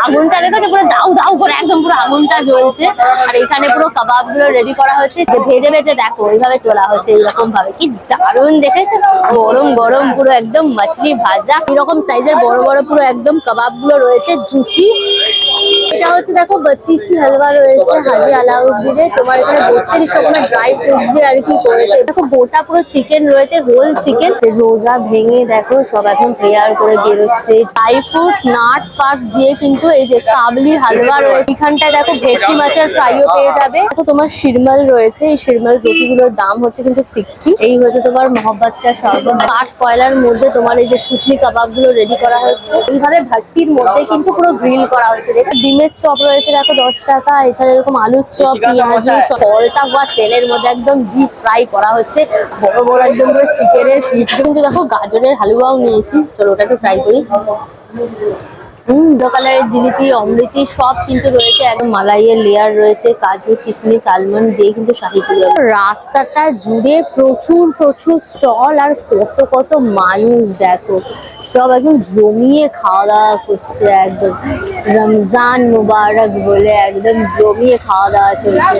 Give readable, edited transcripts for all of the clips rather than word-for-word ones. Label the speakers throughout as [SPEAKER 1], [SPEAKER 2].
[SPEAKER 1] আগুনটা দেখো পুরো দাউ দাউ করে একদম পুরো আগুনটা জ্বলছে। আর এখানে পুরো কাবাব গুলো রেডি করা হচ্ছে, যে ভেজে ভেজে দেখো এইভাবে তোলা হচ্ছে এইরকম ভাবে। কি দারুণ দেখেছো, গরম গরম পুরো একদম মাছলি ভাজা, এরকম সাইজের বড় বড় পুরো একদম কাবাব গুলো রয়েছে জুসি। এটা হচ্ছে দেখো বত্তিসি হালুয়া রয়েছে হাজি আলাউদ্দিনে, তোমার এখানে 32 রকমের ড্রাই ফ্রুটস দিয়ে আর কি করেছে। দেখো গোটা পুরো চিকেন রয়েছে, হোল চিকেন। রোজা ভেঙে দেখো সব এখন প্রেয়ার করে বেরোচ্ছে। ড্রাই ফ্রুটস নাটস ফাটস দিয়ে কিন্তু এই যে কাবলি হালুয়া রয়েছে। এখানটায় দেখো ভেটকি মাছের ফ্রাইও পেয়ে যাবে। দেখো তোমার শিরমাল রয়েছে, এই শিরমাল রুটিগুলোর দাম হচ্ছে কিন্তু 60। এই হচ্ছে তোমার মহব্বতটা শরবত। কাঠ কয়লার মধ্যে তোমার এই যে শুকনি কাবাব গুলো রেডি করা হচ্ছে, এইভাবে ভাট্টির মধ্যে কিন্তু পুরো গ্রিল করা হচ্ছে। দেখো ডিমের চপ রয়েছে দেখো 10 টাকা। এছাড়া এরকম আলুর চপ, পেঁয়াজি, ফলতা বা তেলের মধ্যে একদম ডিপ ফ্রাই করা হচ্ছে। বড় বড় একদম পুরো চিকেনের পিস। কিন্তু দেখো গাজরের হালুয়াও নিয়েছি, চলো ওটা একটু ট্রাই করি। কালারের জিলিপি, অমৃতি সব কিন্তু রয়েছে। একদম মালাইয়ের লেয়ার রয়েছে, কাজু কিশমিশ আলমন্ড দিয়ে কিন্তু শাহী পুরি। রাস্তাটা জুড়ে প্রচুর প্রচুর স্টল আর কত কত মানুষ দেখো, সব একদম জমিয়ে খাওয়া দাওয়া করছে। একদম রমজান মুবারক বলে একদম জমিয়ে খাওয়া দাওয়া চলছে।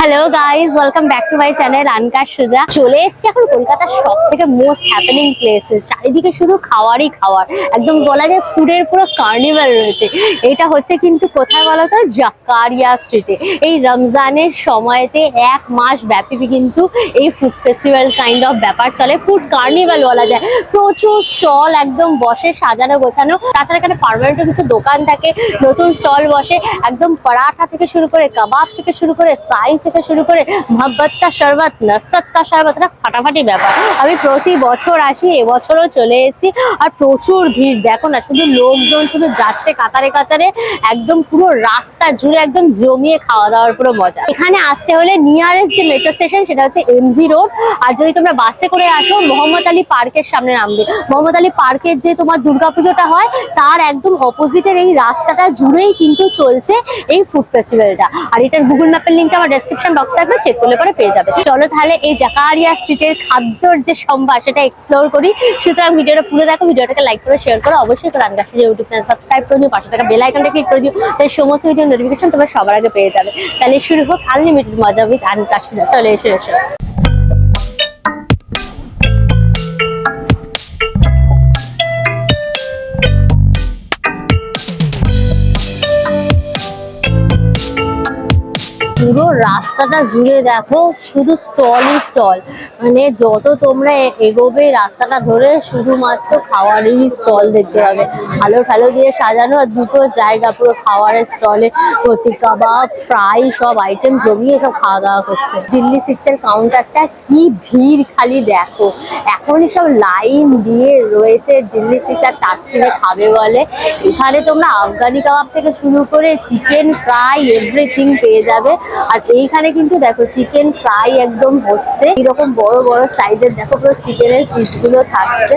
[SPEAKER 1] Hello guys, welcome back to my channel আনকার সুজা। চলে এসেছি এখন কলকাতার সব থেকে মোস্ট হ্যাপেনিং প্লেসেস। চারিদিকে শুধু খাওয়ারই খাওয়ার, একদম বলা যায় ফুডের পুরো কার্নিভাল রয়েছে। এটা হচ্ছে কিন্তু কোথায় বলতো, জাকারিয়া স্ট্রিটে। এই রমজানের সময়তে 1 মাস ব্যাপী কিন্তু এই ফুড ফেস্টিভ্যাল কাইন্ড অফ ব্যাপার চলে, ফুড কার্নিভাল বলা যায়। প্রচুর স্টল একদম বসে সাজানো গোছানো। তাছাড়া এখানে পার্মানেন্ট কিছু দোকান থাকে, নতুন স্টল বসে। একদম পরাঠা থেকে শুরু করে, কাবাব থেকে শুরু করে, ফ্রাই থেকে শুরু করে, মহব্বত কা শরবত, নফরত কা শরবত, এটা ফাটাফাটি ব্যাপার। আমি প্রতি বছর আসি, এবছরও চলে এসেছি। আর প্রচুর ভিড় দেখো না, শুধু লোকজন শুধু যাচ্ছে কাতারে কাতারে, একদম পুরো রাস্তা জুড়ে একদম জমিয়ে খাওয়া দাওয়ার পুরো মজা। এখানে আসতে হলে নিয়ারেস্ট যে মেট্রো স্টেশন সেটা হচ্ছে এমজি রোড। আর যদি তোমরা বাসে করে আসো, মোহাম্মদ আলী পার্কের সামনে নামবে। মোহাম্মদ আলী পার্কের যে তোমার দুর্গাপুজোটা হয়, তার একদম অপোজিটের এই রাস্তাটা জুড়েই কিন্তু চলছে এই ফুড ফেস্টিভ্যালটা। আর এটার গুগল ম্যাপের লিঙ্কটা আমার ডেসক্রিপশন বক্সে থাকবে, চেক করলে পরে পেয়ে যাবে। চলো তাহলে এই জাকারিয়া স্ট্রিটের খাদ্যর যে সম্ভার সেটা এক্সপ্লোর করি। সুতরাং ভিডিওটা পুরো দেখো, ভিডিওটাকে লাইক করে শেয়ার করো, অবশ্যই তোর আনকার সুজা ইউটিউব চ্যানেল সাবস্ক্রাইব করে দিও, পাশে থাকা বেল আইকনটা ক্লিক করে দিও, তাই সমস্ত ভিডিও নোটিফিকেশন তোমরা সবার আগে পেয়ে যাবে। তাহলে শুরু হোক আনলিমিটেড মজা উইথ আনকার সুজা। চলে এসো। পুরো রাস্তাটা জুড়ে দেখো শুধু স্টলই স্টল, মানে যত তোমরা এগোবে রাস্তাটা ধরে শুধুমাত্র খাওয়ারেরই স্টল দেখতে পাবে। আলো ঠালো দিয়ে সাজানো, আর দুটো জায়গা পুরো খাওয়ারের স্টলে ভর্তি। কাবাব, ফ্রাই সব আইটেম জমিয়ে সব খাওয়া দাওয়া করছে। দিল্লি 6 এর কাউন্টারটা কি ভিড় খালি দেখো, এখনই সব লাইন দিয়ে রয়েছে দিল্লি 6 আর টাস্কিনে খাবে বলে। এখানে তোমরা আফগানি কাবাব থেকে শুরু করে চিকেন ফ্রাই এভরিথিং পেয়ে যাবে। আর এইখানে কিন্তু দেখো চিকেন ফ্রাই একদম হচ্ছে, এরকম বড় বড় সাইজের দেখো পুরো চিকেনের পিস গুলো থাকছে।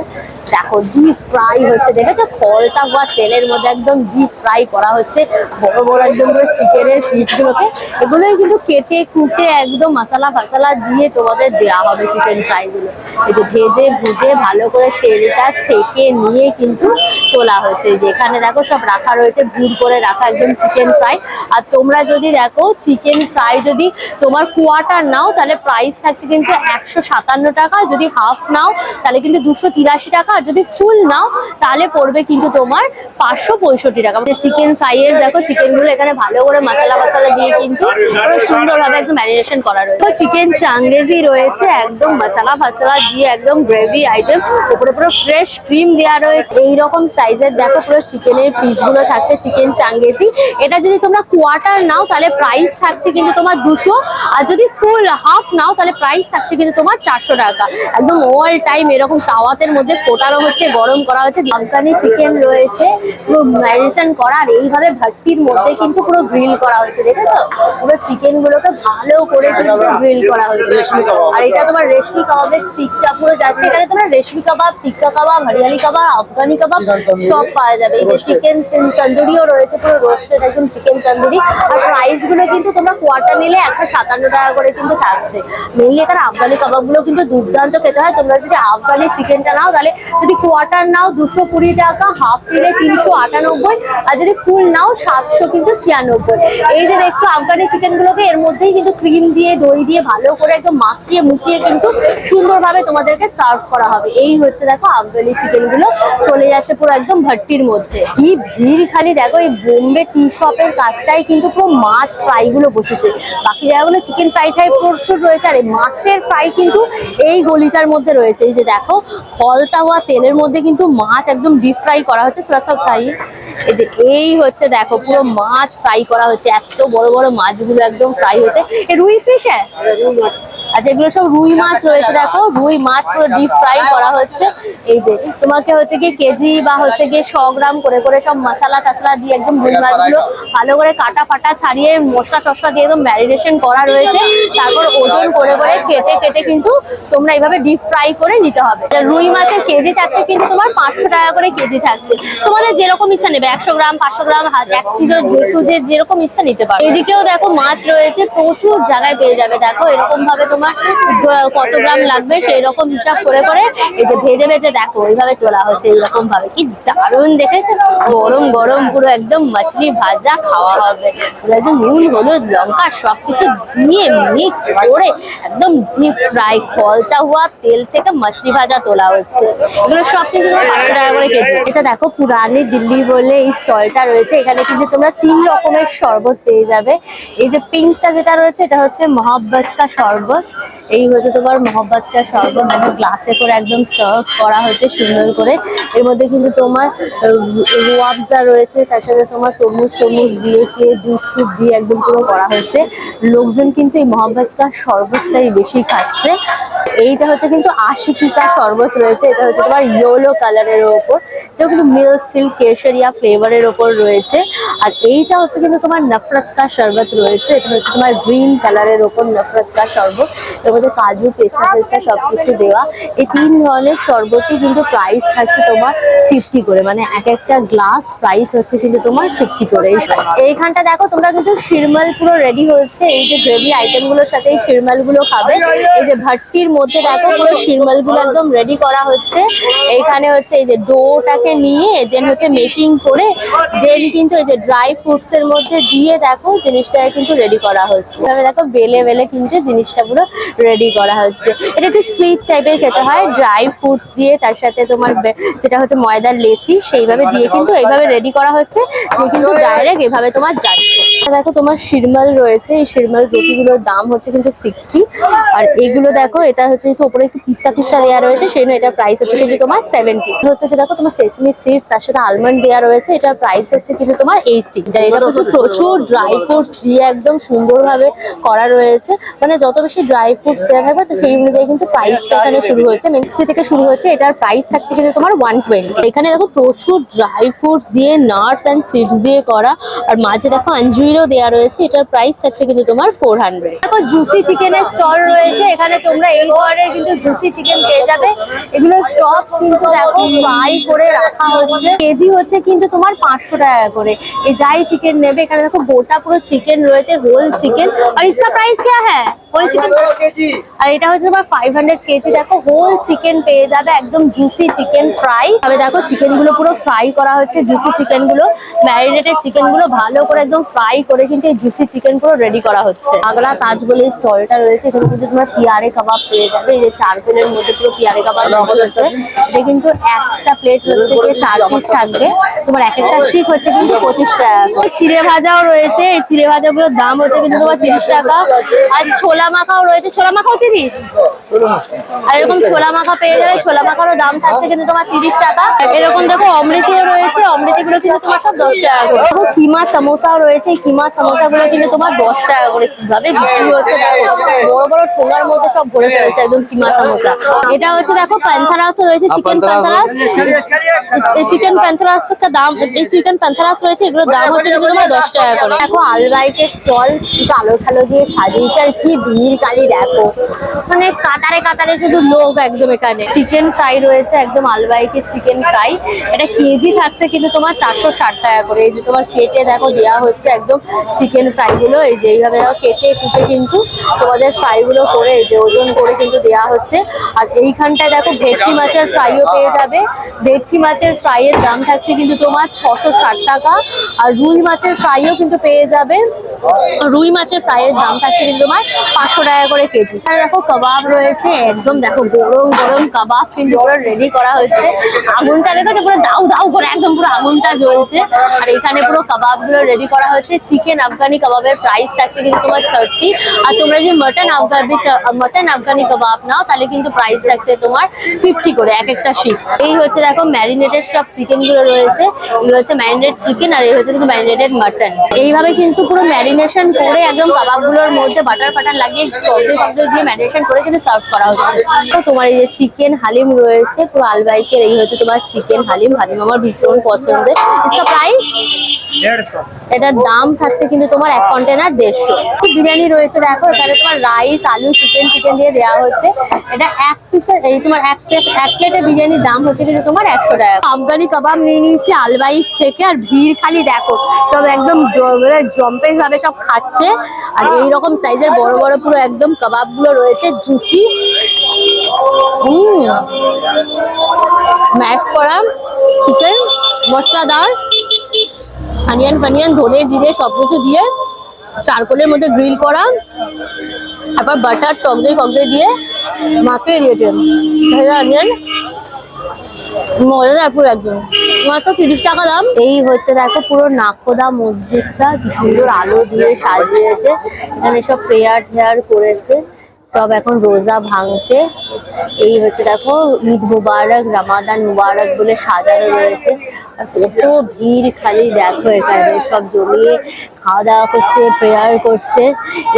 [SPEAKER 1] দেখো ডিপ ফ্রাই হচ্ছে, দেখেছো ফলতা বা তেলের মধ্যে একদম ডিপ ফ্রাই করা হচ্ছে বড় বড় একদম পুরো চিকেনের পিস গুলোকে। এগুলোই কিন্তু কেটে কুটে একদম মশলা ফসলা দিয়ে তোমাদের দেওয়া হবে চিকেন ফ্রাই গুলো। এই যে ভেজে ভুজে ভালো করে তেলটা ছেঁকে নিয়ে কিন্তু তোলা হয়েছে। যেখানে দেখো সব রাখা রয়েছে, ভিড় করে রাখা একদম চিকেন ফ্রাই। আর তোমরা যদি দেখো চিকেন ফ্রাই যদি তোমার কোয়ার্টার নাও তাহলে প্রাইস থাকছে কিন্তু 157 টাকা, যদি হাফ নাও তাহলে কিন্তু 283 টাকা, আর যদি ফুল নাও তাহলে পড়বে কিন্তু তোমার 565 টাকা। চিকেন ফ্রাই এর দেখো চিকেন গুলো এখানে ভালো করে মশলা মশলা দিয়ে কিন্তু পুরো সুন্দরভাবে একদম ম্যারিনেশন করা রয়েছে। চিকেন চাঙ্গেজি রয়েছে একদম মশলা ফসলা দিয়ে একদম গ্রেভি আইটেম, উপরে পুরো ফ্রেশ ক্রিম দেওয়া রয়েছে। এইরকম সাইজের দেখো পুরো চিকেনের পিস গুলো থাকছে চিকেন চাঙ্গেজি। এটা যদি তোমরা কোয়ার্টার নাও তাহলে প্রাইস থাকছে কিন্তু তোমার 200, আর যদি ফুল হাফ নাও তাহলে প্রাইস থাকছে কিন্তু তোমার 400 টাকা। একদম অল টাইম এরকম তাওয়াতের মধ্যে ফোটানো হচ্ছে, গরম করা হচ্ছে। আফগানি চিকেন রয়েছে পুরো ম্যারিনেশন করা, আর এইভাবে ভাট্টির মধ্যে কিন্তু পুরো গ্রিল করা হচ্ছে। দেখেছো পুরো চিকেন গুলোকে ভালো করে কিন্তু গ্রিল করা হচ্ছে। আর এটা তোমার রেশমি কাবাবের স্টিকটা পুরো যাচ্ছে। এখানে তোমার রেশমি কাবাব, টিক্কা কাবাব, হরিয়ালি কাবাব, আফগানি কাবাব সব পাওয়া যাবে। এই যে চিকেন তন্দুরিও রয়েছে, পুরো রোস্টেড একদম চিকেন তন্দুরি। আর প্রাইস গুলো কিন্তু তোমরা কোয়ার্টার নিলে 157 টাকা করে কিন্তু থাকছে। মেনলি এখানে আফগানি কাবাব গুলো কিন্তু দুর্দান্ত খেতে হয়। তোমরা যদি আফগানি চিকেনটা নাও তাহলে যদি কোয়ার্টার নাও 220 টাকা, হাফ নিলে 398, আর যদি ফুল নাও 700 কিন্তু 96। এই যে দেখছো আফগানি চিকেন গুলোকে এর মধ্যেই কিন্তু ক্রিম দিয়ে দই দিয়ে ভালো করে একদম মাখিয়ে মুখিয়ে কিন্তু সুন্দরভাবে তোমাদেরকে সার্ভ করা হবে। এই হচ্ছে দেখো আফগানি চিকেন গুলো চলে যাচ্ছে পুরো একদম ভাট্টির মধ্যে। কি ভিড় খালি দেখো, এই বোম্বে টি শপের কাছটাই কিন্তু পুরো মাছ ফ্রাই গুলো বসেছে, বাকি জায়গাগুলো চিকেন ফ্রাই টাই প্রচুর রয়েছে, আর এই মাছের ফ্রাই কিন্তু এই গলিটার মধ্যে রয়েছে। এই যে দেখো ফলতা হওয়া তেলের মধ্যে কিন্তু মাছ একদম ডিপ ফ্রাই করা হচ্ছে, তোরা সব ফ্রাই। এই যে এই হচ্ছে দেখো পুরো মাছ ফ্রাই করা হচ্ছে, এত বড় বড় মাছগুলো একদম ফ্রাই হচ্ছে। রুই ফিশ হ্যাঁ, আচ্ছা এগুলো সব রুই মাছ রয়েছে, দেখো রুই মাছ পুরো ডিপ ফ্রাই করা হচ্ছে। এই যে তোমাকে হচ্ছে কি কেজি বা হচ্ছে গিয়ে 100 গ্রাম করে করে সব মশলা টসলা দিয়ে একদম রুই মাছগুলো ভালো করে কাটা ফাটা ছাড়িয়ে মশলা টসলা দিয়ে একদম ম্যারিনেশন করা রয়েছে, তারপর ওজন করে করে কেটে কেটে কিন্তু তোমরা এইভাবে ডিপ ফ্রাই করে নিতে হবে। রুই মাছের কেজি থাকছে কিন্তু তোমার 500 টাকা করে কেজি থাকছে, তোমাদের যেরকম ইচ্ছা নেবে, 100 গ্রাম 500 গ্রাম 1 কিলো যেরকম ইচ্ছা নিতে পারো। এদিকেও দেখো মাছ রয়েছে, প্রচুর জায়গায় পেয়ে যাবে। দেখো এরকম ভাবে তোমার কত গ্রাম লাগবে সেই রকম হিসাব করে করে এই যে ভেজে ভেজে দেখো এইভাবে তোলা হচ্ছে, এইরকম ভাবে কি দারুণ দেখেছে, গরম গরম পুরো একদম মাছলি ভাজা খাওয়া হবে, একদম নুন হলুদ লঙ্কা সবকিছু দিয়ে মিক্স করে একদম ডিপ ফ্রাই ফলতা হওয়া তেল থেকে মাছলি ভাজা তোলা হচ্ছে। এগুলো সব কিন্তু 500 টাকা করে কেজি। এটা দেখো পুরানি দিল্লি বলে এই স্টলটা রয়েছে, এখানে কিন্তু তোমরা 3 রকমের শরবত পেয়ে যাবে। এই যে পিঙ্কটা যেটা রয়েছে এটা হচ্ছে মহব্বত কা শরবত, এই হচ্ছে তোমার মহব্বত কা শরবত, দেখো গ্লাসে করে একদম সার্ভ করা হচ্ছে সুন্দর করে। এর মধ্যে কিন্তু তোমার রুয়াবজা রয়েছে, তার সাথে তোমার তরমুজ দিয়ে দুধ টুধ দিয়ে একদম পুরো করা হচ্ছে। লোকজন কিন্তু এই মহব্বত কা শরবতটাই বেশি খাচ্ছে। এইটা হচ্ছে কিন্তু আশিকি কা শরবত রয়েছে, এটা হচ্ছে তোমার ইয়েলো কালারের ওপর, যেটা কিন্তু মিল্ক ফিল্ক কেশরিয়া ফ্লেভারের ওপর রয়েছে। আর এইটা হচ্ছে কিন্তু তোমার নফরত কা শরবত রয়েছে, এটা হচ্ছে তোমার গ্রিন কালারের ওপর নফরত কা শরবত, এর মধ্যে কাজু পেস্তা পেস্তা সবকিছু দেওয়া। এই 3 ধরনের শরবতই কিন্তু প্রাইস থাকছে তোমার 50 করে, মানে এক একটা গ্লাস প্রাইস হচ্ছে কিন্তু তোমার 50 করে। এইখানটা দেখো তোমরা কিন্তু শিরমাল পুরো রেডি হচ্ছে, এই যে গ্রেভি আইটেম গুলোর সাথে এই শিরমাল গুলো খাবে। এই যে ভাট্টির মধ্যে দেখো পুরো শিরমাল গুলো একদম রেডি করা হচ্ছে। এইখানে হচ্ছে এই যে ডোটাকে নিয়ে দেন হচ্ছে মেকিং করে দেন কিন্তু এই যে ড্রাই ফ্রুটস এর মধ্যে দিয়ে দেখো জিনিসটা কিন্তু রেডি করা হচ্ছে। তবে দেখো বেলে বেলে কিন্তু জিনিসটা পুরো রেডি করা হচ্ছে। এটা একটু সুইট টাইপের খেতে হয়, ড্রাই ফ্রুটস দিয়ে তার সাথে তোমার যেটা হচ্ছে ময়দার লেচি সেইভাবে দিয়ে কিন্তু এইভাবে রেডি করা হচ্ছে, দিয়ে কিন্তু ডাইরেক্ট এভাবে তোমার যাচ্ছে। দেখো তোমার শিরমাল রয়েছে, এই শিরমাল রুটিগুলোর দাম হচ্ছে কিন্তু 60, আর এগুলো দেখো এটা হচ্ছে একটু উপরে একটু পিস্তা পিস্তা দেওয়া রয়েছে, সেই জন্য এটার প্রাইস হচ্ছে কিন্তু তোমার 70। হচ্ছে যে দেখো তোমার সেসমি সিডস তার সাথে আলমন্ড দেওয়া রয়েছে, এটার প্রাইস হচ্ছে কিন্তু তোমার 80। এটা হচ্ছে প্রচুর ড্রাই ফ্রুটস দিয়ে একদম সুন্দরভাবে করা রয়েছে, মানে যত বেশি ড্রাই ফ্রুটস দেওয়া থাকবে তো সেই অনুযায়ী কিন্তু প্রাইসটা এখানে শুরু হচ্ছে, মিক্সি থেকে শুরু হচ্ছে। এটার প্রাইস থাকছে কিন্তু তোমার 120। এখানে দেখো প্রচুর ড্রাই ফ্রুটস দিয়ে নাটস এন্ড সিডস দিয়ে করা, আর মাঝে দেখো আঞ্জুরিও দেওয়া রয়েছে, এটার প্রাইস থাকছে কিন্তু তোমার 400। দেখো জুসি চিকেনের স্টল রয়েছে, এখানে তোমরা এই ধরনের কিন্তু জুসি চিকেন পেয়ে যাবে। এগুলো সব কিন্তু দেখো ফ্রাই করে রাখা হচ্ছে, কেজি হচ্ছে কিন্তু তোমার 500 টাকা করে। এই যাই চিকেন নেবে এখানে দেখো গোটা পুরো চিকেন রয়েছে, হোল চিকেন। আর इसका प्राइस क्या है হোল চিকেন? আর এটা হচ্ছে তোমার 500 কেজি। দেখো হোল চিকেন পেয়ে যাবে, একদম জুসি চিকেন ফ্রাই। তবে দেখো চিকেন গুলো পুরো ফ্রাই করা হচ্ছে, জুসি চিকেন গুলো ম্যারিনেটেড চিকেন গুলো ভালো করে একদম ফ্রাই করে কিন্তু এই জুসি চিকেন পুরো রেডি করা হচ্ছে। আগলা তাজ বলে এই স্টলটা রয়েছে, এখানে কিন্তু তোমার পিয়ারে কাবাব পেয়ে যাবে। এই যে চারকোলের মধ্যে পুরো পিয়ারে কাবাব মডেল হচ্ছে, এটা কিন্তু একটা প্লেট হচ্ছে গিয়ে 4 পিস থাকবে, তোমার এক একটা শিক হচ্ছে কিন্তু 25 টাকা। চিড়ে ভাজাও রয়েছে, এই চিড়ে ভাজা গুলোর দাম হচ্ছে কিন্তু তোমার 30 টাকা। আর ছোলা মাখাও রয়েছে, ছোলা মাখাও 30। আর এরকম ছোলা মাখা পেয়ে যাবে, ছোলা মাখারও দাম থাকছে কিন্তু তোমার 30 টাকা। এরকম দেখো অমৃতিও রয়েছে, অমৃতি গুলো কিন্তু তোমার সব 10 টাকা করে। দেখো কিমা সমোসাও রয়েছে, এই কিমা সমোসা গুলো কিন্তু তোমার 10 টাকা করে। কিভাবে বিক্রি হচ্ছে দেখো, বড় বড় ঠোঙার মধ্যে সব ভরে ফেলেছে একদম কিমা সমোসা। এটা হচ্ছে দেখো প্যান্থারাসও রয়েছে, চিকেন প্যান্থারাস। এই চিকেন প্যান্থারাস का দাম, এই চিকেন প্যান্থারাস রয়েছে, এগুলোর দাম হচ্ছে কিন্তু তোমার 10 টাকা করে। দেখো আলবাইকের স্টল কিন্তু আলো ঠালো দিয়ে সাজিয়েছে, আর কি ভিড় খালি দেখো, মানে কাতারে কাতারে শুধু লোক একদম। এখানে চিকেন ফ্রাই রয়েছে একদম আলবাইকে চিকেন ফ্রাই, এটা কেজি থাকছে কিন্তু তোমার 460 টাকা করে। এই যে তোমার কেটে দেখো দেওয়া হচ্ছে একদম চিকেন ফ্রাই গুলো, এই যে এইভাবে দেখো কেটে কুটে কিন্তু তোমাদের ফ্রাই গুলো করে এই যে ওজন করে কিন্তু দেওয়া হচ্ছে। আর এইখানটায় দেখো ভেটকি মাছের ফ্রাইও পেয়ে যাবে। ভেটকি মাছের ফ্রাইয়ের দাম থাকছে কিন্তু তোমার 660 টাকা। আর রুই মাছের ফ্রাইও কিন্তু পেয়ে যাবে, রুই মাছের ফ্রাইয়ের দাম থাকছে কিন্তু তোমার 500 টাকা করে কেজি। আর দেখো কাবাব রয়েছে একদম, দেখো গরম গরম কাবাব কিন্তু পুরো রেডি করা হচ্ছে। আগুনটা দেখো পুরো দাউ দাউ করে একদম পুরো আগুনটা জ্বলছে। আর এখানে পুরো কাবাব গুলো রেডি করা হচ্ছে। চিকেন আফগানি কাবাবের প্রাইস থাকছে কিন্তু তোমার 30। আর তোমরা যদি মটন আফগানি কাবাব নাও তাহলে কিন্তু প্রাইস থাকছে তোমার 50 করে এক একটা শিক। এই হচ্ছে দেখো ম্যারিনেটেড সব চিকেন গুলো রয়েছে, এগুলো হচ্ছে ম্যারিনেটেড চিকেন আর এই হচ্ছে কিন্তু ম্যারিনেটেড মাটন। এইভাবে কিন্তু পুরো ম্যারিনেশন করে একদম কাবাব গুলোর মধ্যে বাটার ফাটার লাগিয়ে টকদই দিয়ে ম্যারিনেশন করে কিন্তু সার্ভ করা হচ্ছে। তো তোমার এই যে চিকেন হালিম রয়েছে পুরো আলবাইকের, এই হচ্ছে তোমার চিকেন হালিম। হালিম আমার ভীষণ পছন্দের। इसका প্রাইস 150। এটার দাম থাকছে কিন্তু তোমার এক কন্টেনার 150। বিরিয়ানি রয়েছে দেখো, এখানে তোমার রাইস আলু চিকেন দিয়ে দেওয়া হচ্ছে। এটা এক পিসের এই তোমার এক প্লেটের বিরিয়ানির দাম হচ্ছে কিন্তু তোমার 100 টাকা। আফগানি কাবাব নিয়ে নিয়েছি আলবাইক থেকে, আর ভিড় খালি দেখো, সব একদম জম্পেশ ভাবে সব খাচ্ছে। আর এইরকম সাইজের বড় বড় পুরো একদম কাবাব গুলো রয়েছে জুসি। ম্যাশ করা চিকেন মশলাদার, অনিয়ন ফানিয়ন ধনে জিরে সবকিছু দিয়ে চারকোলের মধ্যে গ্রিল করা, তারপর বাটার টকদই দিয়ে মাখিয়ে দিয়েছেন অনিয়ন, মজাদার পুরো একদম। মাত্র 30 টাকা দাম। এই হচ্ছে দেখো পুরো নাকোদা মসজিদটা কি সুন্দর আলো দিয়ে সাজিয়েছে, এখানে সব প্রেয়ার করেছে, সব এখন রোজা ভাঙছে। এই হচ্ছে দেখো ঈদ মুবারক রমাদান মুবারক বলে সাজানো রয়েছে। আর কত ভিড় খালি দেখো, এখানে সব জমিয়ে খাওয়া দাওয়া করছে, প্রেয়ার করছে।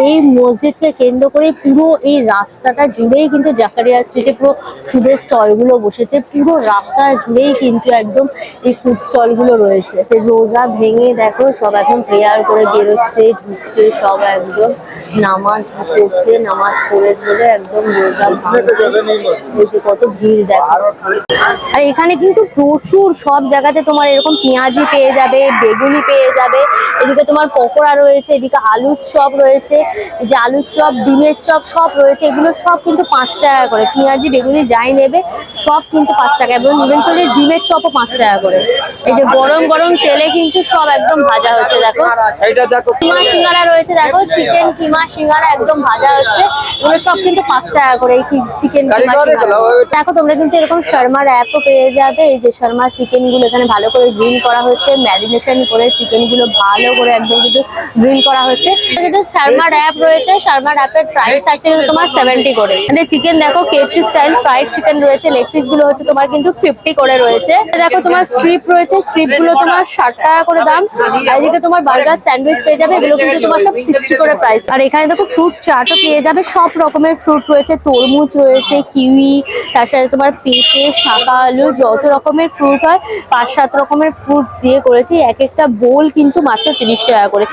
[SPEAKER 1] এই মসজিদকে কেন্দ্র করে পুরো এই রাস্তাটা জুড়েই কিন্তু জাকারিয়া স্ট্রিটে পুরো ফুডের স্টল গুলো বসেছে। পুরো রাস্তা জুড়েই কিন্তু একদম এই ফুড স্টল গুলো রয়েছে। রোজা ভেঙে দেখো সব এখন প্রেয়ার করে বেরোচ্ছে, ঢুকছে, সব একদম নামাজ পড়ছে, নামাজ পড়ে একদম রোজা ভাঙছে। এই যে কত ভিড় দেখো। আর এখানে কিন্তু প্রচুর সব জায়গাতে তোমার এরকম পেঁয়াজি পেয়ে যাবে, বেগুনি পেয়ে যাবে, এদিকে তোমার পকোড়া রয়েছে, এদিকে আলুর চপ রয়েছে, যে আলুর চপ ডিমের চপ সব রয়েছে। এগুলো সব কিন্তু 5 টাকা করে, পেঁয়াজি বেগুনি যাই নেবে সব কিন্তু 5 টাকা। এবং ইভেনচুয়ালি ডিমের চপও 5 টাকা করে। এই যে গরম গরম তেলে কিন্তু সব একদম ভাজা হচ্ছে দেখো। কিমা সিঙ্গারা রয়েছে দেখো, চিকেন কিমা সিঙ্গারা একদম ভাজা হচ্ছে, এগুলো সব কিন্তু 5 টাকা করে। এই চিকেন কিমা সিঙ্গারা দেখো, তোমরা কিন্তু এরকম শর্মার অ্যাপও পেয়ে যাবে। এই যে শর্মা চিকেন গুলো এখানে ভালো করে গ্রিল করা হচ্ছে, ম্যারিনেশন করে চিকেন গুলো ভালো করে একদম কিন্তু গ্রিল করা হচ্ছে। কিন্তু শর্মার অ্যাপ রয়েছে, শর্মার অ্যাপের প্রাইস আছে তোমার 70 করে। মানে চিকেন দেখো কেএফসি স্টাইল ফ্রাইড চিকেন রয়েছে, লেগ পিস গুলো হচ্ছে তোমার কিন্তু 50 করে রয়েছে। দেখো তোমার স্ট্রিপ রয়েছে, স্ট্রিপ গুলো তোমার 60 টাকা করে দাম। আর এদিকে তোমার বার্গার স্যান্ডউইচ পেয়ে যাবে, এগুলো কিন্তু তোমার সব 60 করে প্রাইস। আর এখানে দেখো ফ্রুট চাটও পেয়ে যাবে, সব রকমের ফ্রুট রয়েছে, তরমুজ রয়েছে, কিউই, তার সাথে তোমার পেঁপে, শাকা আলু, যত রকমের ফ্রুট হয় 5-7 রকমের ফ্রুটস দিয়ে করেছি। এক একটা বোল কিন্তু মাত্র 30 টাকা করে।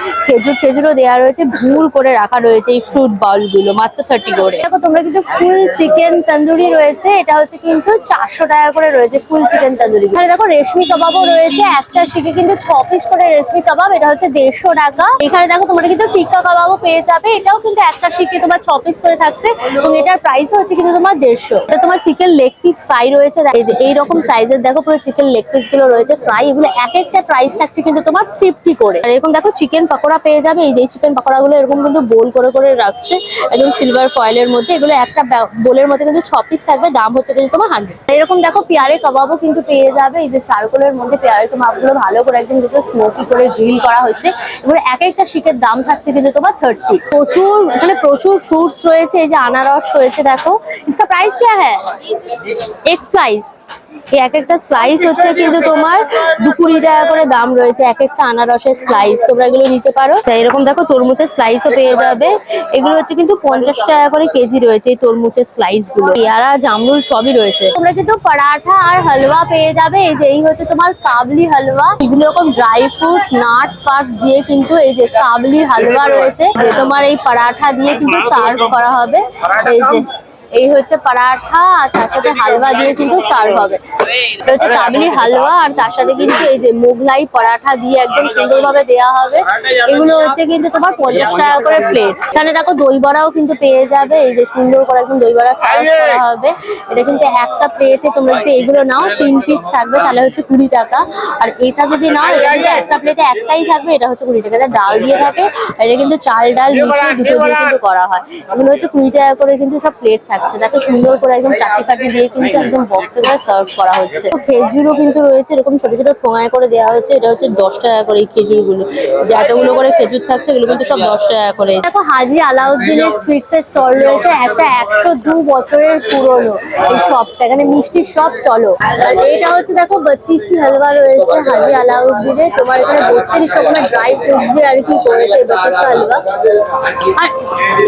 [SPEAKER 1] খেজুরও দেওয়া রয়েছে, ভুল করে রাখা রয়েছে এই ফ্রুট বাউল গুলো মাত্র 30 করে। দেখো তোমরা কিন্তু ফুল চিকেন তন্দুরি রয়েছে, এটা হচ্ছে কিন্তু 400 টাকা করে রয়েছে ফুল চিকেন তন্দুরি। এখানে দেখো রেশমি কাবাবও রয়েছে, একটা শিখে কিন্তু 6 পিস করে রেশমি কাবাব, এটা হচ্ছে 150 টাকা। এখানে দেখো তোমরা কিন্তু টিক্কা কাবাবও পেয়ে যাবে, এটাও কিন্তু একটা শিখে তোমার 6 পিস করে থাকছে এবং এটার প্রাইস হচ্ছে কিন্তু তোমার 150। এটা তোমার চিকেন লেগ পিস ফ্রাই রয়েছে, এই যে এইরকম সাইজের দেখো পুরো চিকেন লেগ পিস গুলো রয়েছে ফ্রাই, এগুলো এক একটা প্রাইস থাকছে কিন্তু তোমার 50 করে। আর এরকম দেখো চিকেন পকোড়া পেয়ে যাবে, এই যে চিকেন পকোড়া গুলো এরকম কিন্তু বোল করে করে রাখছে একদম সিলভার ফয়েলের মধ্যে। এগুলো একটা বোলের মধ্যে কিন্তু 6 পিস থাকবে, দাম হচ্ছে কিন্তু তোমার 100। এরকম দেখো পেয়ারে কাবাবও কিন্তু পেয়ে যাবে, এই যে চারকোলের মধ্যে পেয়ারে কাবাবগুলো ভালো করে একদম কিন্তু স্মোকি করে গ্রিল করা হচ্ছে। এগুলো এক একটা শিকের দাম থাকছে কিন্তু তোমার 30। প্রচুর এখানে প্রচুর ফ্রুটস রয়েছে, এই যে আনারস রয়েছে দেখো। इसका प्राइस क्या है? एक स्लाइस এই এক একটা স্লাইস হচ্ছে কিন্তু তোমার 20 টাকা করে দাম রয়েছে, এক একটা আনারসের স্লাইস, তোমরা এগুলো নিতে পারো। এরকম দেখো তরমুজের স্লাইসও পেয়ে যাবে, এগুলো হচ্ছে কিন্তু 50 টাকা করে কেজি রয়েছে এই তরমুজের স্লাইস গুলো। পেয়ারা জামরুল সবই রয়েছে। তোমরা কিন্তু পরাঠা আর হালুয়া পেয়ে যাবে। এই যে এই হচ্ছে তোমার কাবলি হালুয়া, বিভিন্ন রকম ড্রাই ফ্রুটস নাটস ফাটস দিয়ে কিন্তু এই যে কাবলি হালুয়া রয়েছে, যে তোমার এই পরাঠা দিয়ে কিন্তু সার্ভ করা হবে। এই যে এই হচ্ছে পরাঠা আর তার সাথে হালুয়া দিয়ে কিন্তু সার্ভ হবে। এটা হচ্ছে কাবলি হালুয়া আর তার সাথে কিন্তু এই যে মোগলাই পরাঠা দিয়ে একদম সুন্দরভাবে দেওয়া হবে। এগুলো হচ্ছে কিন্তু তোমার 50 টাকা করে প্লেট। এখানে দেখো দই বড়াও কিন্তু পেয়ে যাবে, এই যে সুন্দর করে একদম দই বড়া সার্ভ করা হবে। এটা কিন্তু একটা প্লেটে তোমরা যদি এগুলো নাও 3 পিস থাকবে তাহলে হচ্ছে 20 টাকা, আর এটা যদি নাও এটা কিন্তু একটা প্লেটে একটাই থাকবে, এটা হচ্ছে 20 টাকা। এটা ডাল দিয়ে থাকে, এটা কিন্তু চাল ডাল মিশিয়ে দুটো দিয়ে কিন্তু করা হয়। এগুলো হচ্ছে 20 টাকা করে কিন্তু সব প্লেট থাকছে। দেখো সুন্দর করে একদম চাটি ফাটি দিয়ে কিন্তু একদম বক্সে করে সার্ভ করা হচ্ছে। খেজুরও কিন্তু রয়েছে, এরকম ছোট ছোট ঠোঙায় করে দেওয়া হচ্ছে। এটা হচ্ছে 10 টাকা করে এই খেজুরগুলো, যে এতগুলো করে খেজুর থাকছে এগুলো কিন্তু সব 10 টাকা করে। দেখো হাজি আলাউদ্দিনের সুইটসের স্টল রয়েছে, একটা 102 বছরের পুরনো এই শপটা, এখানে মিষ্টির সব চলো। আর এটা হচ্ছে দেখো 32 হালুয়া রয়েছে হাজি আলাউদ্দিনের, তোমার এখানে 32 রকমের ড্রাই ফ্রুটস দিয়ে আর কি করেছে 32 হালুয়া। আর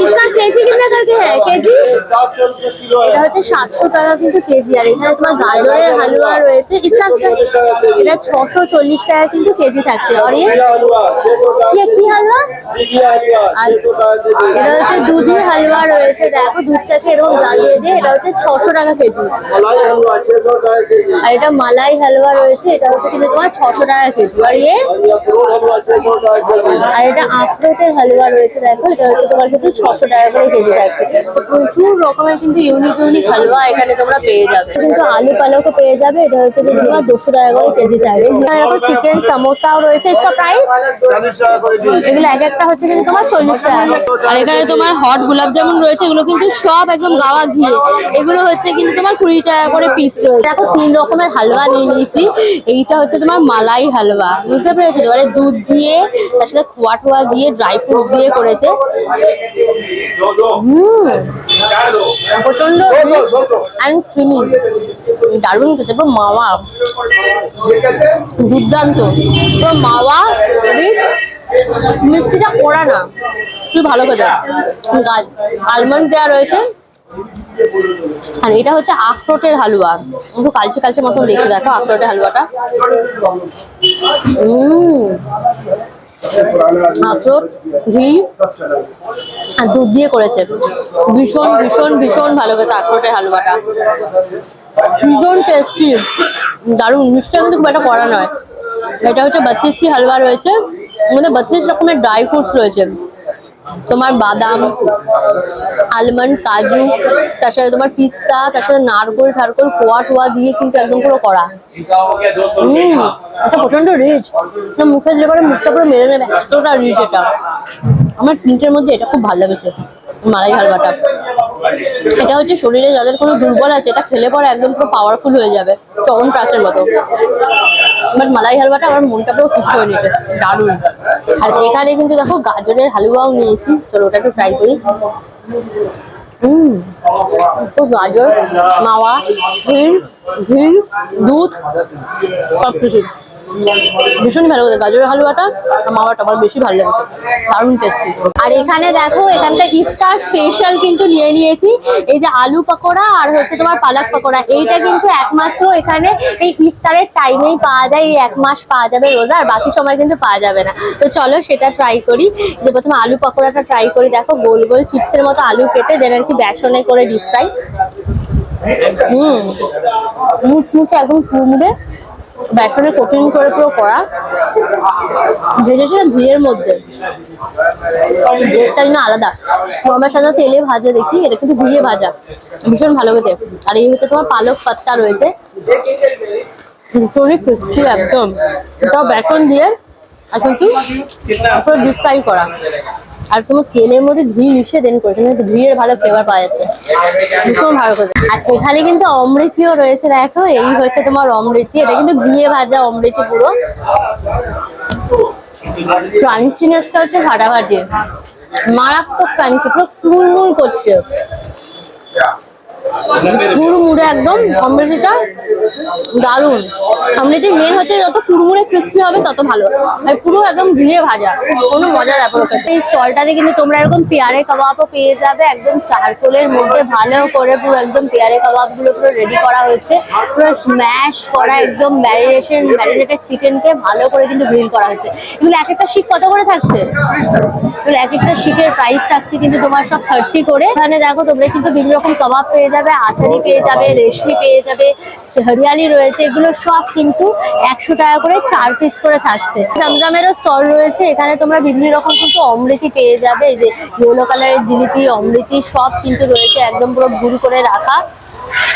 [SPEAKER 1] इसका केजी कितना करके है केजी? এটা হচ্ছে 700 টাকা কিন্তু কেজি। আর এখানে তোমার গাজরের হালুয়া রয়েছে, इसका এটা 640 টাকা কিন্তু কেজি থাকছে। আর ये কি হালুয়া? এটা হচ্ছে দুধি হালুয়া রয়েছে, দেখো দুধটাকে এরকম জাল দিয়ে দিয়ে, এটা হচ্ছে 600 টাকা কেজি। আর এটা মালাই হালুয়া রয়েছে, এটা হচ্ছে কিন্তু তোমার 600 টাকা কেজি। আর আর এটা আখরোটের হালুয়া রয়েছে, দেখো এটা হচ্ছে তোমার কিন্তু 600 টাকা করে কেজি থাকছে। প্রচুর রকমের কিন্তু ইউনিক ইউনিক হালুয়া এখানে তোমরা পেয়ে যাবে। কিন্তু আলু পালকও পেয়ে যাবে, এটা হচ্ছে কিন্তু তোমার 200 টাকা করে কেজি থাকবে। এরকম চিকেন সমোসাও রয়েছে, इसका প্রাইস 40 টাকা করে। এগুলো এক একটা হচ্ছে কিন্তু তোমার 40 টাকা। আর এখানে তোমার হট গোলাপ জামুন রয়েছে, এগুলো কিন্তু সব একদম গাওয়া ঘিয়ে, এগুলো হচ্ছে কিন্তু তোমার 20 টাকা করে পিস রয়েছে। দেখো 3 রকমের হালুয়া নিয়ে নিয়েছি। এইটা হচ্ছে তোমার মালাই হালুয়া, বুঝতে পেরেছো? এবারে দুধ দিয়ে তার সাথে খোয়া টোয়া দিয়ে ড্রাই ফ্রুটস দিয়ে করেছে। প্রচন্ড অ্যান্ড ক্রিমি, দারুণ খেতে, পুরো মাওয়া, দুর্দান্ত, পুরো মাওয়া রিচ। মিষ্টিটা কড়া না, খুব ভালো খেতে। আলমন্ড দেওয়া রয়েছে। আর এটা হচ্ছে আখরোটের হালুয়া, একটু কালচে কালচে মতন দেখতে, দেখো আখরোটের হালুয়াটা। আখরোট ঘি আর দুধ দিয়ে করেছে, ভীষণ ভীষণ ভীষণ ভালো খেতে আখরোটের হালুয়াটা, ভীষণ টেস্টি, দারুণ। মিষ্টিটা কিন্তু খুব একটা কড়া নয়। এটা হচ্ছে 32 হালুয়া রয়েছে, মধ্যে 32 রকমের ড্রাই ফ্রুটস রয়েছে, তোমার বাদাম, আলমন্ড, কাজু, তার সাথে তোমার পিস্তা, তার সাথে নারকোল ঠারকোল খোয়া টোয়া দিয়ে কিন্তু একদম পুরো করা। এটা প্রচন্ড রিচ, মুখে দিলে পরে মুখটা পুরো মেরে নেবে, এতটা রিচ এটা। আমার তিনটের মধ্যে এটা খুব ভালো লেগেছে, মালাই হালুয়াটা। এটা হচ্ছে শরীরে যাদের কোনো দুর্বল আছে, এটা খেলে পরে একদম পুরো পাওয়ারফুল হয়ে যাবে, চবনপ্রাশের মতো। বাট মালাই হালুয়াটা আমার মনটা পুরো খুশি হয়ে নিয়েছে, দারুণ। আর এখানে কিন্তু দেখো গাজরের হালুয়াও নিয়েছি, চলো ওটা একটু ট্রাই করি। তো গাজর, মাওয়া, ঘি, দুধ সবকিছু ভীষণ ভালো লাগে। গাজরের হালুয়াটা মাওয়াটা আমার বেশি ভালো লাগছে, দারুণ টেস্টি। আর এখানে দেখো এখানটা ইফতার স্পেশাল কিন্তু নিয়ে নিয়েছি, এই যে আলু পকোড়া আর হচ্ছে তোমার পালক পকোড়া। এইটা কিন্তু একমাত্র এখানে এই ইফতারের টাইমেই পাওয়া যায়, এই 1 মাস পাওয়া যাবে রোজা, আর বাকি সময় কিন্তু পাওয়া যাবে না। তো চলো সেটা ট্রাই করি। যে প্রথমে আলু পকোড়াটা ট্রাই করি, দেখো গোল গোল চিপসের মতো আলু কেটে দেন আর কি বেসনে করে ডিপ ফ্রাই। মুচমুচে একদম কুমড়ে বেসনের কোটিং করে পুরো করা, ভেজেছে ঘিয়ের মধ্যে, টেস্টটা কিন্তু আলাদা। আমার সাথে তেলে ভাজা দেখি, এটা কিন্তু ঘিয়ে ভাজা, ভীষণ ভালো খেতে। আর এই হচ্ছে তোমার পালক পাত্তা রয়েছে, ভীষণই ক্রিস্পি একদম, এটাও বেসন দিয়ে আর কিন্তু পুরো ডিপ ফ্রাই করা। আর তোমার তেলের মধ্যে ঘি মিশিয়ে দেন করেছে, কিন্তু ঘিয়ের ভালো ফ্লেভার পাওয়া যাচ্ছে, ভীষণ ভালো করে। আর এখানে কিন্তু অমৃতিও রয়েছে, দেখো এই হচ্ছে তোমার অমৃতি, এটা কিন্তু ঘিয়ে ভাজা অমৃতি পুরো। ক্রাঞ্চিনেসটা হচ্ছে ফাটাফাটি, মারাত্মক ক্রাঞ্চি, পুরো কুলকুল করছে। কুড়মুড়ে একদম অমৃতিটা দারুণ। অমৃতির মেন হচ্ছে যত কুড়মুড়ে ক্রিস্পি হবে তত ভালো, আর পুরো একদম ঘিরে ভাজা, কোনো মজা ব্যাপার ওটা। এই স্টলটাতে কিন্তু তোমরা এরকম পেয়ারে কাবাবও পেয়ে যাবে, একদম চারকোলের মধ্যে ভালো করে পুরো একদম পেয়ারে কাবাব গুলো পুরো রেডি করা হচ্ছে, পুরো স্ম্যাশ করা একদম ম্যারিনেটেড চিকেনকে ভালো করে কিন্তু গ্রিল করা হচ্ছে। এগুলো এক একটা শিক কত করে থাকছে? এগুলো এক একটা শিকের প্রাইস থাকছে কিন্তু তোমার সব 30 করে। এখানে দেখো তোমরা কিন্তু বিভিন্ন রকম কাবাব পেয়ে যাবে, আচারি পেয়ে যাবে, রেশমি পেয়ে যাবে, হরিয়ালি রয়েছে, এগুলো সব কিন্তু 100 টাকা করে 4 পিস করে থাকছে। জমজমেরও স্টল রয়েছে, এখানে তোমরা বিভিন্ন রকম কিন্তু অমৃতি পেয়ে যাবে, এই যে ইয়েলো কালারের জিলিপি, অমৃতি সব কিন্তু রয়েছে একদম পুরো ভুল করে রাখা।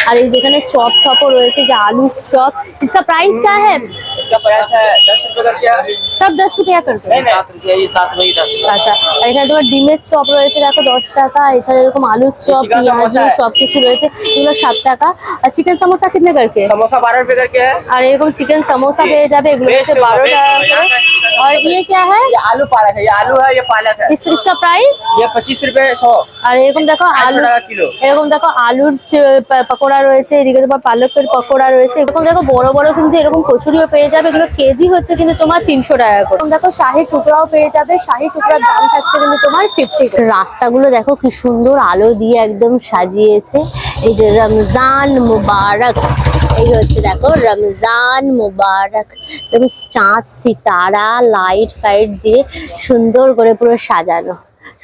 [SPEAKER 1] और ये যেখানে চপ টপও রয়েছে, যে আলু চপ, इसका प्राइस क्या है?
[SPEAKER 2] इसका प्राइस है 10 रुपए करके है।
[SPEAKER 1] सब 10 रुपया करके?
[SPEAKER 2] नहीं 7 रुपया, ये 7 वही 10।
[SPEAKER 1] আচ্ছা, আর এখানে তোমার ডিমের চপ রয়েছে দেখো 10 টাকা, এছাড়া এরকম আলুর চপ, পেঁয়াজি সবকিছু রয়েছে, এগুলো 7 টাকা। আর চিকেন समोसा कितने करके?
[SPEAKER 2] समोसा 12 रुपए करके है।
[SPEAKER 1] আর এরকম চিকেন समोसा পেয়ে যাবে, এগুলো হচ্ছে 12 টাকা করে। और ये क्या है?
[SPEAKER 2] ये आलू पालक है, ये आलू है, ये पालक है।
[SPEAKER 1] इसका प्राइस?
[SPEAKER 2] ये 25 रुपए 100।
[SPEAKER 1] আর এরকম দেখো আলু, এরকম দেখো আলুর পকোড়া রয়েছে, এদিকে তোমার পালকের পকোড়া রয়েছে, এরকম দেখো বড় বড় কিন্তু এরকম কচুরিও পেয়ে যাবে, এগুলো কেজি হচ্ছে কিন্তু তোমার 300 টাকা করে। এরকম দেখো শাহী টুকরাও পেয়ে যাবে, শাহী টুকরার দাম থাকছে কিন্তু তোমার 50 করে। রাস্তাগুলো দেখো কি সুন্দর আলো দিয়ে একদম সাজিয়েছে, এই যে রমজান মুবারক, এই হচ্ছে দেখো রমজান মুবারক, দেখো চাঁদ সিতারা লাইট ফাইট দিয়ে সুন্দর করে পুরো সাজানো।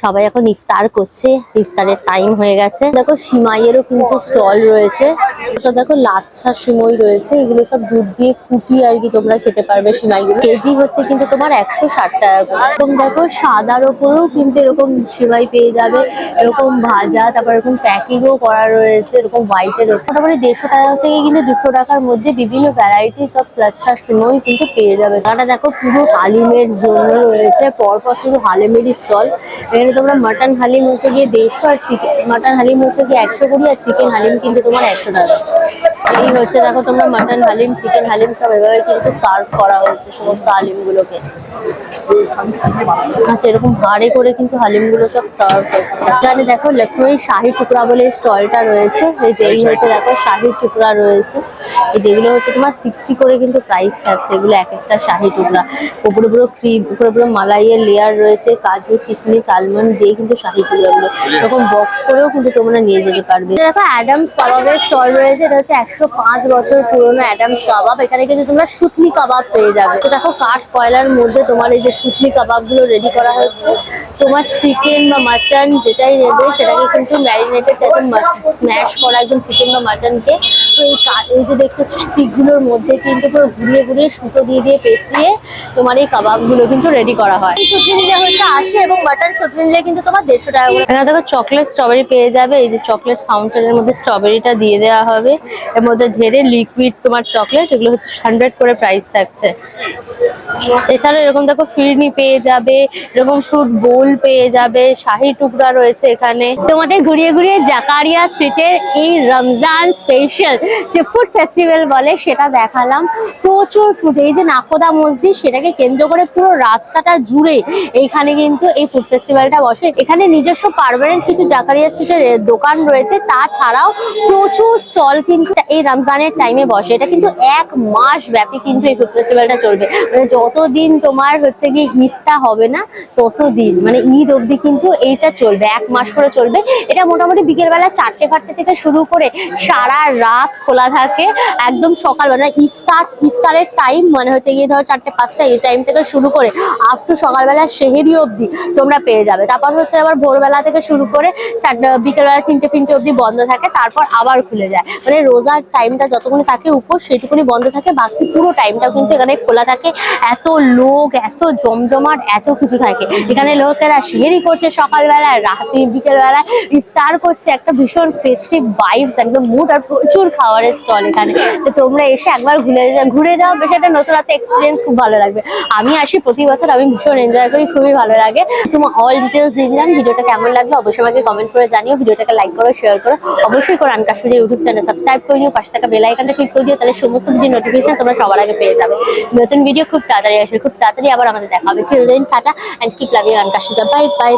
[SPEAKER 1] সবাই এখন ইফতার করছে, ইফতারের টাইম হয়ে গেছে। দেখো সিমাইয়েরও কিন্তু স্টল রয়েছে, সব দেখো লাচ্ছা সিমই রয়েছে, এগুলো সব দুধ দিয়ে ফুটিয়ে আর কি তোমরা খেতে পারবে সিমাইগুলো। কেজি হচ্ছে কিন্তু তোমার 160 টাকা করে। এরকম দেখো সাদার ওপরেও কিন্তু এরকম সিমাই পেয়ে যাবে, এরকম ভাজা, তারপর এরকম প্যাকিংও করা রয়েছে, এরকম হোয়াইটের ওপর। মোটামুটি 150 টাকা থেকে কিন্তু 200 টাকার মধ্যে বিভিন্ন ভ্যারাইটিস অফ লাচ্ছা সিমই কিন্তু পেয়ে যাবে। এটা দেখো পুরো হালিমের জন্য রয়েছে, পরপর শুধু হালিমেরই স্টল। এখানে তোমরা মাটন হালিম হচ্ছে গিয়ে 150, আর চিকেন মাটন হালিম হচ্ছে গিয়ে 120, আর চিকেন হালিম কিন্তু তোমার 100 টাকা। এই হচ্ছে দেখো তোমরা মাটন হালিম, চিকেন হালিম সব এভাবে কিন্তু সার্ভ করা হচ্ছে সমস্ত হালিম গুলোকে। আচ্ছা, এরকম ভাড়ে করে কিন্তু হালিম গুলো সব সার্ভ হচ্ছে। এখানে দেখো লখনৌ শাহী টুকরা বলে স্টলটা রয়েছে, এই যে এই হচ্ছে দেখো শাহী টুকরা রয়েছে, এই যেগুলো হচ্ছে তোমার 60 করে কিন্তু প্রাইস থাকছে, এগুলো এক একটা শাহী টুকরা। উপরে পুরো ক্রিম, উপরে পুরো মালাইয়ের লেয়ার রয়েছে, কাজু কিশমিশ আলমন্ড দিয়ে কিন্তু শাহী টুকরাগুলো এরকম বক্স করেও কিন্তু তোমরা নিয়ে যেতে পারবে। দেখো অ্যাডামস কাবাবের স্টল রয়েছে, এটা হচ্ছে 105 বছর পুরনো অ্যাডামস কাবাব। এখানে কিন্তু তোমরা সুতলি কাবাব পেয়ে যাবে। তো দেখো কাঠ কয়লার মধ্যে তোমার এই যে সুতলি কাবাব গুলো রেডি করা হচ্ছে, তোমার চিকেন বা মাটন যেটাই নেবে সেটাকে কিন্তু ম্যারিনেটেড একদম স্ম্যাশ করা একদম চিকেন বা মাটনকে এই যে দেখছো স্টিক গুলোর মধ্যে কিন্তু পুরো ঘুরিয়ে ঘুরিয়ে সুতো দিয়ে দিয়ে পেঁচিয়ে তোমার এই কাবাব গুলো কিন্তু রেডি করা হয়। সুতলি নিলে হচ্ছে 80, এবং মাটন সুতলি নিলে কিন্তু তোমার 150 টাকা করে। এখানে দেখো চকলেট স্ট্রবেরি পেয়ে যাবে, এই যে চকলেট ফাউন্টেনের মধ্যে স্ট্রবেরিটা দিয়ে দেওয়া হবে, এর মধ্যে ঢেরে লিকুইড তোমার চকলেট, এগুলো হচ্ছে 100 করে প্রাইস থাকছে। এছাড়া এরকম দেখো ফিরনি পেয়ে যাবে, এরকম ফ্রুট বোল পেয়ে যাবে, শাহী টুকরা রয়েছে এখানে। তোমাদের ঘুরিয়ে ঘুরিয়ে জাকারিয়া স্ট্রিটের এই রমজান স্পেশাল যে ফুড ফেস্টিভ্যাল বলে সেটা দেখালাম। প্রচুর ফুড, এই যে নাকোদা মসজিদ সেটাকে কেন্দ্র করে পুরো রাস্তাটা জুড়ে এইখানে কিন্তু এই ফুড ফেস্টিভ্যালটা বসে। এখানে নিজস্ব পার্মানেন্ট কিছু জাকারিয়া স্ট্রিটের দোকান রয়েছে, তাছাড়াও প্রচুর স্টল কিন্তু এই রমজানের টাইমে বসে। এটা কিন্তু 1 মাস ব্যাপী কিন্তু এই ফুড ফেস্টিভ্যালটা চলবে, মানে যতদিন তোমার হচ্ছে গিয়ে ঈদটা হবে না ততদিন, মানে ঈদ অবধি কিন্তু এইটা চলবে, 1 মাস করে চলবে। এটা মোটামুটি বিকেলবেলা 4টে থেকে শুরু করে সারা রাত খোলা থাকে, একদম সকালবেলা ইফতারের টাইম মানে হচ্ছে গিয়ে ধরো 4টে-5টা এই টাইম থেকে শুরু করে আপ টু সকালবেলা সেহেরি অবধি তোমরা পেয়ে যাবে। তারপর হচ্ছে আবার ভোরবেলা থেকে শুরু করে বিকেলবেলা 3টে অবধি বন্ধ থাকে, তারপর আবার খুলে যায়। মানে রোজার টাইমটা যতক্ষণ থাকে উপর সেটুকুনি বন্ধ থাকে, বাকি পুরো টাইমটা কিন্তু এখানে খোলা থাকে। এত লোক, এত জমজমাট, এত কিছু থাকে এখানে। লোকেরা সেহেরি করছে সকালবেলায়, রাতে বিকেলবেলায় ইফতার করছে, একটা ভীষণ ফেস্টিভ ভাইবস একদম মুড, আর প্রচুর খাবারের স্টল এখানে। তো তোমরা এসে একবার ঘুরে যাও, বেশ একটা নতুন একটা এক্সপিরিয়েন্স, খুব ভালো লাগবে। আমি আসি প্রতি বছর, আমি ভীষণ এনজয় করি, খুবই ভালো লাগে। তোমার অল ডিটেলস দিয়ে দিলাম। ভিডিওটা কেমন লাগলো অবশ্যই আমাকে কমেন্ট করে জানিও, ভিডিওটাকে লাইক করো, শেয়ার করো, অবশ্যই করে আনকাশুরি ইউটিউব চ্যানেল সাবস্ক্রাইব করে নিও, পাশে থাকা বেল আইকনটা ক্লিক করে দিও, তাহলে সমস্ত ভিডিও নোটিফিকেশন তোমরা সবার আগে পেয়ে যাবে। নতুন ভিডিও খুব তাড়াতাড়ি আসবে, খুব তাড়াতাড়ি আবার আমাদের দেখা হবে। Till then tata and keep loving আনকাশুরি। Bye by.